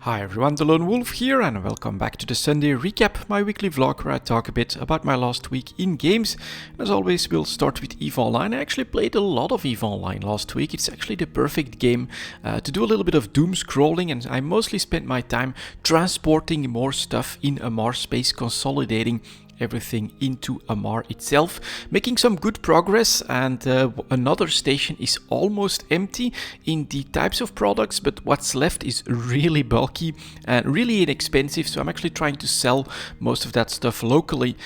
Hi everyone, delonewolf here and welcome back to the Sunday recap, my weekly vlog where I talk a bit about my last week in games. As always, we'll start with EVE Online. I actually played a lot of EVE Online last week. It's actually the perfect game to do a little bit of doom scrolling, and I mostly spent my time transporting more stuff in a Mars space, consolidating everything into Amar itself, making some good progress, and another station is almost empty in the types of products, but what's left is really bulky and really inexpensive, so I'm actually trying to sell most of that stuff locally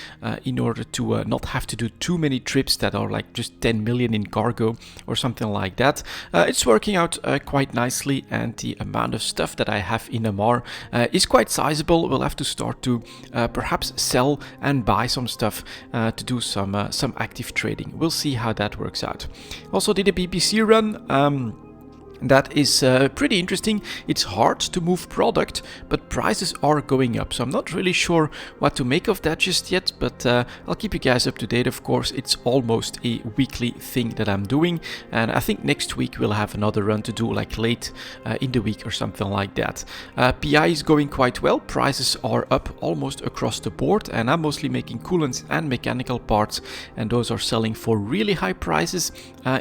in order to not have to do too many trips that are like just 10 million in cargo or something like that. It's working out quite nicely, and the amount of stuff that I have in Amar is quite sizable. We'll have to start to perhaps sell and buy some stuff to do some active trading. We'll see how that works out. Also did a BBC run. That is pretty interesting. It's hard to move product, but prices are going up, so I'm not really sure what to make of that just yet, but I'll keep you guys up to date. Of course, it's almost a weekly thing that I'm doing, and I think next week we'll have another run to do, like late in the week or something like that. PI is going quite well. Prices are up almost across the board, and I'm mostly making coolants and mechanical parts, and those are selling for really high prices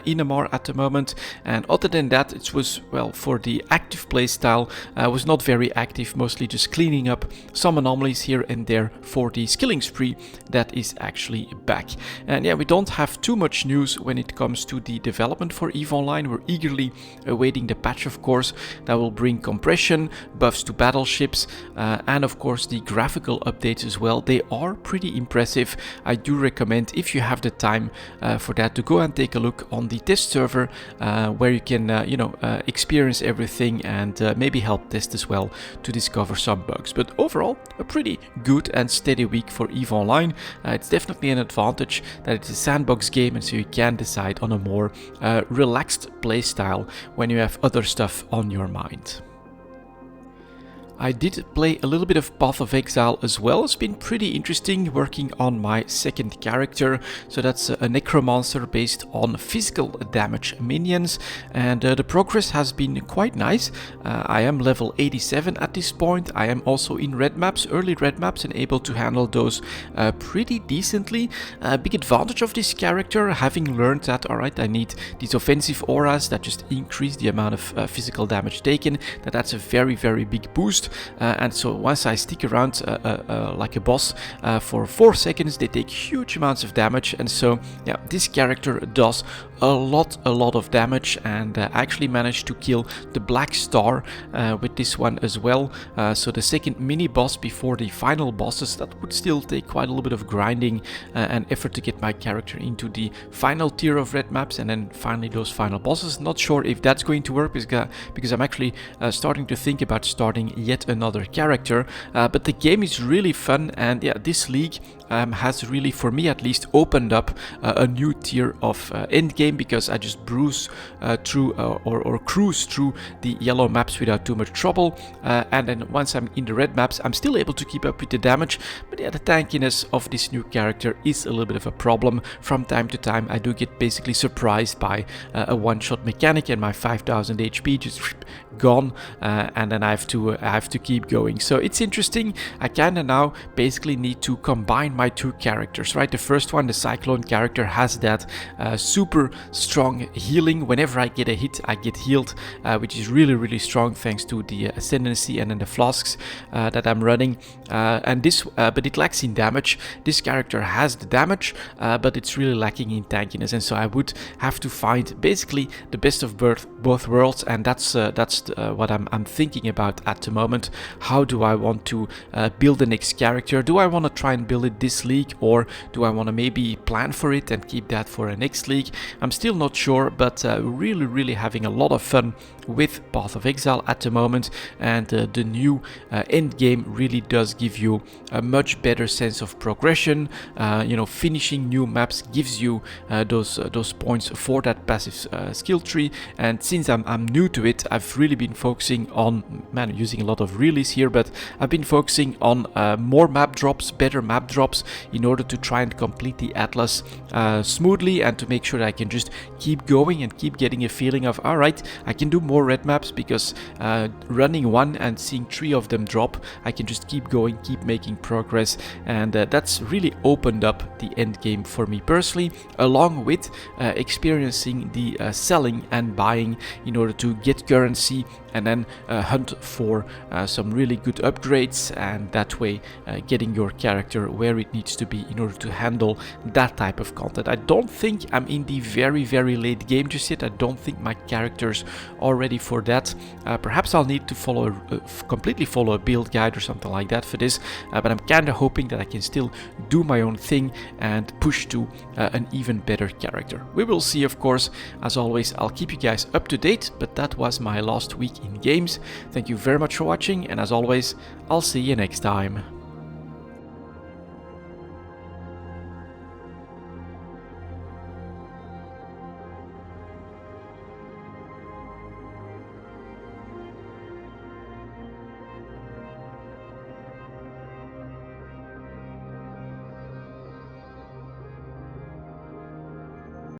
in Amar at the moment. And other than that, it was, well, for the active playstyle, was not very active, mostly just cleaning up some anomalies here and there for the skilling spree that is actually back. And yeah, we don't have too much news when it comes to the development for EVE Online. We're eagerly awaiting the patch, of course, that will bring compression, buffs to battleships, and of course the graphical updates as well. They are pretty impressive. I do recommend, if you have the time for that, to go and take a look on the test server where you can experience everything and maybe help test as well to discover some bugs. But overall, a pretty good and steady week for EVE Online. It's definitely an advantage that it's a sandbox game, and so you can decide on a more relaxed playstyle when you have other stuff on your mind. I did play a little bit of Path of Exile as well. It's been pretty interesting working on my second character. So that's a necromancer based on physical damage minions, and the progress has been quite nice. I am level 87 at this point. I am also in red maps, early red maps, and able to handle those pretty decently. Big advantage of this character, having learned that, alright, I need these offensive auras that just increase the amount of physical damage taken, that's a very, very big boost. And so once I stick around like a boss for 4 seconds, they take huge amounts of damage. And so yeah, this character does a lot of damage, and I actually managed to kill the Black Star with this one as well. So the second mini boss before the final bosses, that would still take quite a little bit of grinding and effort to get my character into the final tier of red maps, and then finally those final bosses. Not sure if that's going to work because I'm actually starting to think about starting yet another character, but the game is really fun, and yeah, this league has really, for me at least, opened up a new tier of endgame, because I just bruise through or cruise through the yellow maps without too much trouble, and then once I'm in the red maps, I'm still able to keep up with the damage. But yeah, the tankiness of this new character is a little bit of a problem. From time to time I do get basically surprised by a one-shot mechanic, and my 5000 HP just gone, and then I have to keep going. So it's interesting. I kinda now basically need to combine my two characters, right? The first one, the Cyclone character, has that super strong healing. Whenever I get a hit, I get healed, which is really strong thanks to the ascendancy and then the flasks that I'm running. And this, but it lacks in damage. This character has the damage, but it's really lacking in tankiness, and so I would have to find basically the best of both worlds, and that's what I'm thinking about at the moment. How do I want to build the next character? Do I want to try and build it this league, or do I want to maybe plan for it and keep that for a next league? I'm still not sure, but really having a lot of fun with Path of Exile at the moment, and the new end game really does give you a much better sense of progression. Finishing new maps gives you those points for that passive skill tree, and since I'm new to it, I've really been focusing on, using a lot of realies here, but I've been focusing on more map drops, better map drops, maps in order to try and complete the Atlas smoothly, and to make sure that I can just keep going and keep getting a feeling of, alright, I can do more red maps, because running one and seeing 3 of them drop, I can just keep going, keep making progress, and that's really opened up the end game for me personally, along with experiencing the selling and buying in order to get currency and then hunt for some really good upgrades, and that way getting your character where it needs to be in order to handle that type of content. I don't think I'm in the very late game just yet. I don't think my characters are ready for that. Perhaps I'll need to follow completely follow a build guide or something like that for this, but I'm kind of hoping that I can still do my own thing and push to an even better character. We will see, of course. As always, I'll keep you guys up to date, but that was my last week in games. Thank you very much for watching, and as always, I'll see you next time.